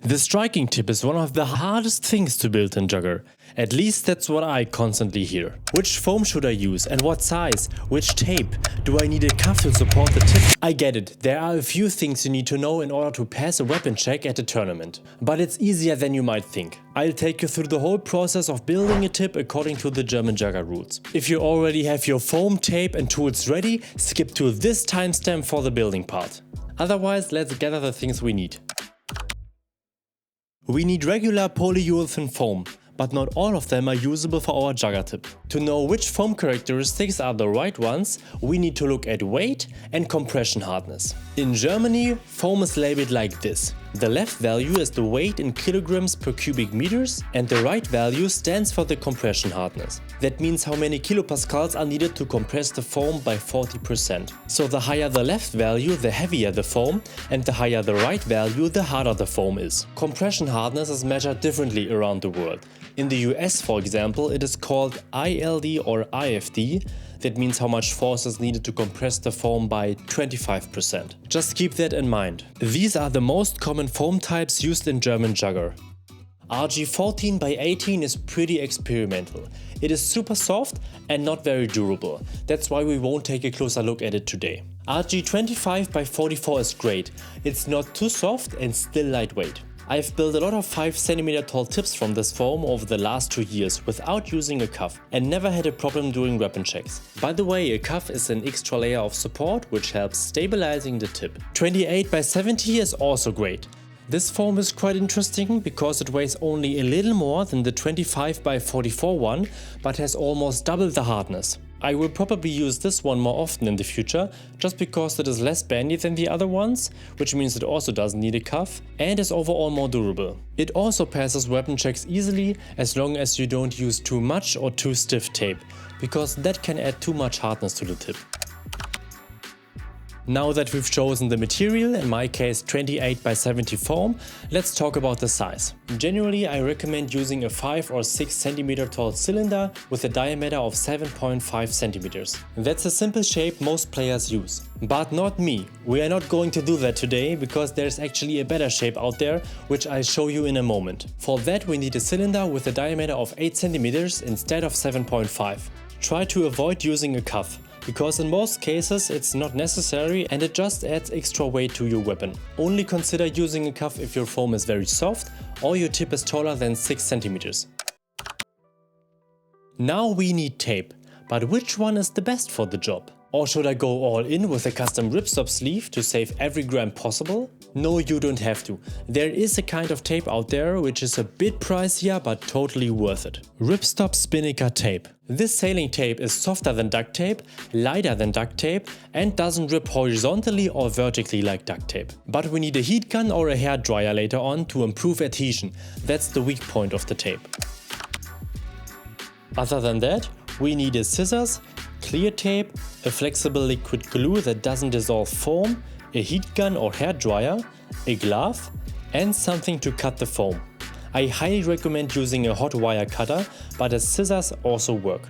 The striking tip is one of the hardest things to build in Jugger. At least that's what I constantly hear. Which foam should I use and what size? Which tape? Do I need a cuff to support the tip? I get it, there are a few things you need to know in order to pass a weapon check at a tournament. But it's easier than you might think. I'll take you through the whole process of building a tip according to the German Jugger rules. If you already have your foam, tape and tools ready, skip to this timestamp for the building part. Otherwise, let's gather the things we need. We need regular polyurethane foam, but not all of them are usable for our Jugger tip. To know which foam characteristics are the right ones, we need to look at weight and compression hardness. In Germany, foam is labeled like this. The left value is the weight in kilograms per cubic meters and the right value stands for the compression hardness. That means how many kilopascals are needed to compress the foam by 40%. So the higher the left value, the heavier the foam, and the higher the right value, the harder the foam is. Compression hardness is measured differently around the world. In the US, for example, it is called ILD or IFD. That means how much force is needed to compress the foam by 25%. Just keep that in mind. These are the most common foam types used in German Jugger. RG14 by 18 is pretty experimental. It is super soft and not very durable. That's why we won't take a closer look at it today. RG25 by 44 is great. It's not too soft and still lightweight. I've built a lot of 5 cm tall tips from this foam over the last 2 years without using a cuff and never had a problem doing weapon checks. By the way, a cuff is an extra layer of support which helps stabilizing the tip. 28 by 70 is also great. This foam is quite interesting because it weighs only a little more than the 25 by 44 one, but has almost double the hardness. I will probably use this one more often in the future, just because it is less bendy than the other ones, which means it also doesn't need a cuff, and is overall more durable. It also passes weapon checks easily as long as you don't use too much or too stiff tape, because that can add too much hardness to the tip. Now that we've chosen the material, in my case 28 by 70 foam, let's talk about the size. Generally, I recommend using a 5 or 6 cm tall cylinder with a diameter of 7.5 cm. That's a simple shape most players use. But not me. We are not going to do that today, because there's actually a better shape out there, which I'll show you in a moment. For that we need a cylinder with a diameter of 8 cm instead of 7.5. Try to avoid using a cuff, because in most cases it's not necessary and it just adds extra weight to your weapon. Only consider using a cuff if your foam is very soft or your tip is taller than 6 cm. Now we need tape, but which one is the best for the job? Or should I go all in with a custom ripstop sleeve to save every gram possible? No, you don't have to. There is a kind of tape out there which is a bit pricier but totally worth it. Ripstop Spinnaker tape. This sailing tape is softer than duct tape, lighter than duct tape and doesn't rip horizontally or vertically like duct tape. But we need a heat gun or a hair dryer later on to improve adhesion. That's the weak point of the tape. Other than that, we need a scissors, clear tape, a flexible liquid glue that doesn't dissolve foam, a heat gun or hair dryer, a glove and something to cut the foam. I highly recommend using a hot wire cutter, but a scissors also work.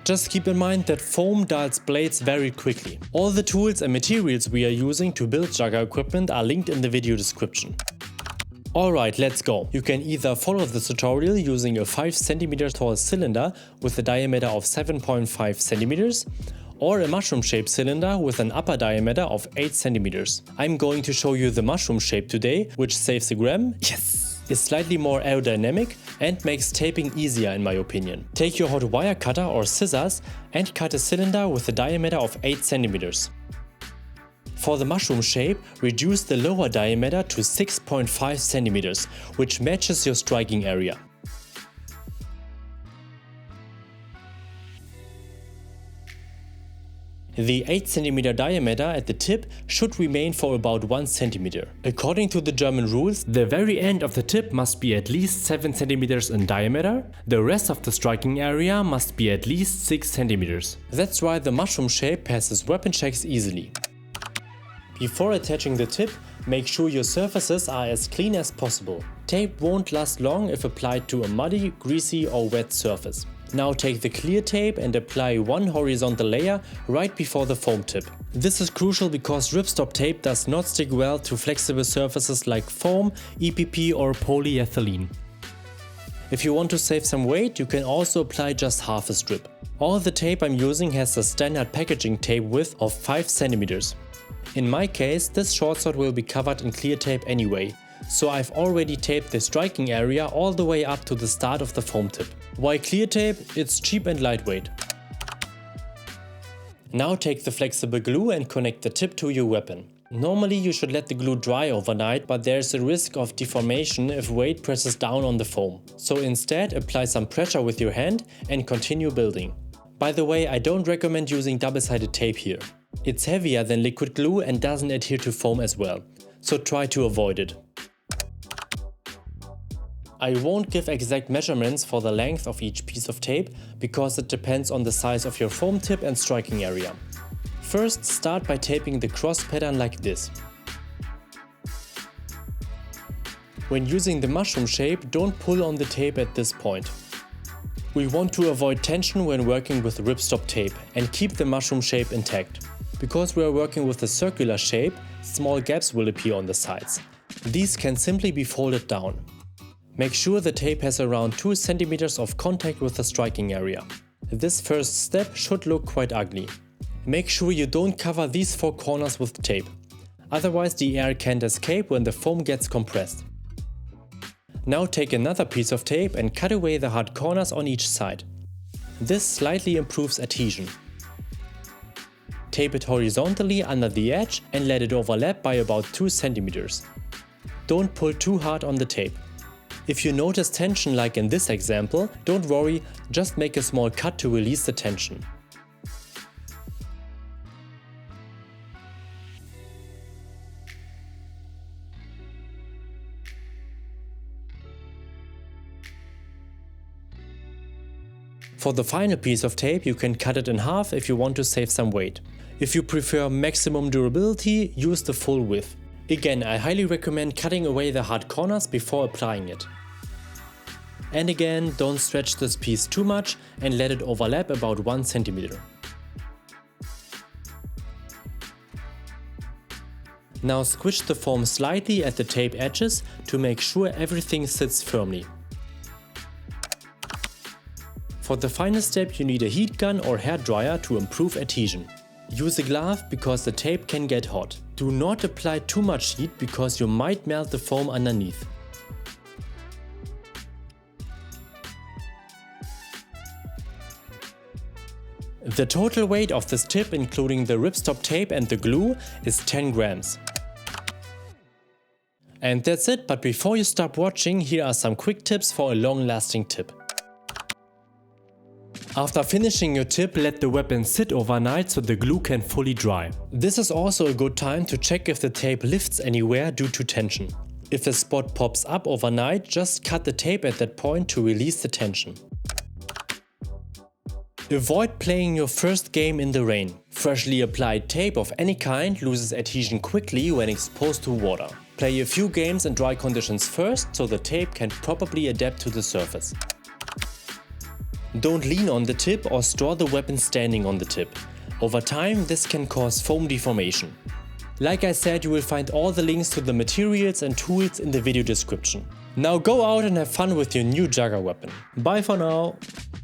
Just keep in mind that foam dulls blades very quickly. All the tools and materials we are using to build Jugger equipment are linked in the video description. Alright, let's go. You can either follow the tutorial using a 5 cm tall cylinder with a diameter of 7.5 cm or a mushroom shaped cylinder with an upper diameter of 8 cm. I'm going to show you the mushroom shape today, which saves a gram, yes, is slightly more aerodynamic and makes taping easier in my opinion. Take your hot wire cutter or scissors and cut a cylinder with a diameter of 8 cm. For the mushroom shape, reduce the lower diameter to 6.5 cm, which matches your striking area. The 8 cm diameter at the tip should remain for about 1 cm. According to the German rules, the very end of the tip must be at least 7 cm in diameter, the rest of the striking area must be at least 6 cm. That's why the mushroom shape passes weapon checks easily. Before attaching the tip, make sure your surfaces are as clean as possible. Tape won't last long if applied to a muddy, greasy or wet surface. Now take the clear tape and apply one horizontal layer right before the foam tip. This is crucial because ripstop tape does not stick well to flexible surfaces like foam, EPP or polyethylene. If you want to save some weight, you can also apply just half a strip. All the tape I'm using has a standard packaging tape width of 5 cm. In my case, this short sword will be covered in clear tape anyway, so I've already taped the striking area all the way up to the start of the foam tip. Why clear tape? It's cheap and lightweight. Now take the flexible glue and connect the tip to your weapon. Normally you should let the glue dry overnight, but there's a risk of deformation if weight presses down on the foam. So instead apply some pressure with your hand and continue building. By the way, I don't recommend using double-sided tape here. It's heavier than liquid glue and doesn't adhere to foam as well, so try to avoid it. I won't give exact measurements for the length of each piece of tape because it depends on the size of your foam tip and striking area. First, start by taping the cross pattern like this. When using the mushroom shape, don't pull on the tape at this point. We want to avoid tension when working with ripstop tape and keep the mushroom shape intact. Because we are working with a circular shape, small gaps will appear on the sides. These can simply be folded down. Make sure the tape has around 2 cm of contact with the striking area. This first step should look quite ugly. Make sure you don't cover these 4 corners with tape. Otherwise the air can't escape when the foam gets compressed. Now take another piece of tape and cut away the hard corners on each side. This slightly improves adhesion. Tape it horizontally under the edge and let it overlap by about 2 cm. Don't pull too hard on the tape. If you notice tension like in this example, don't worry, just make a small cut to release the tension. For the final piece of tape, you can cut it in half if you want to save some weight. If you prefer maximum durability, use the full width. Again, I highly recommend cutting away the hard corners before applying it. And again, don't stretch this piece too much and let it overlap about 1 cm. Now squish the foam slightly at the tape edges to make sure everything sits firmly. For the final step you need a heat gun or hair dryer to improve adhesion. Use a glove because the tape can get hot. Do not apply too much heat because you might melt the foam underneath. The total weight of this tip, including the ripstop tape and the glue, is 10 grams. And that's it, but before you stop watching, here are some quick tips for a long-lasting tip. After finishing your tip, let the weapon sit overnight so the glue can fully dry. This is also a good time to check if the tape lifts anywhere due to tension. If a spot pops up overnight, just cut the tape at that point to release the tension. Avoid playing your first game in the rain. Freshly applied tape of any kind loses adhesion quickly when exposed to water. Play a few games in dry conditions first so the tape can properly adapt to the surface. Don't lean on the tip or store the weapon standing on the tip. Over time, this can cause foam deformation. Like I said, you will find all the links to the materials and tools in the video description. Now go out and have fun with your new Jugger weapon. Bye for now!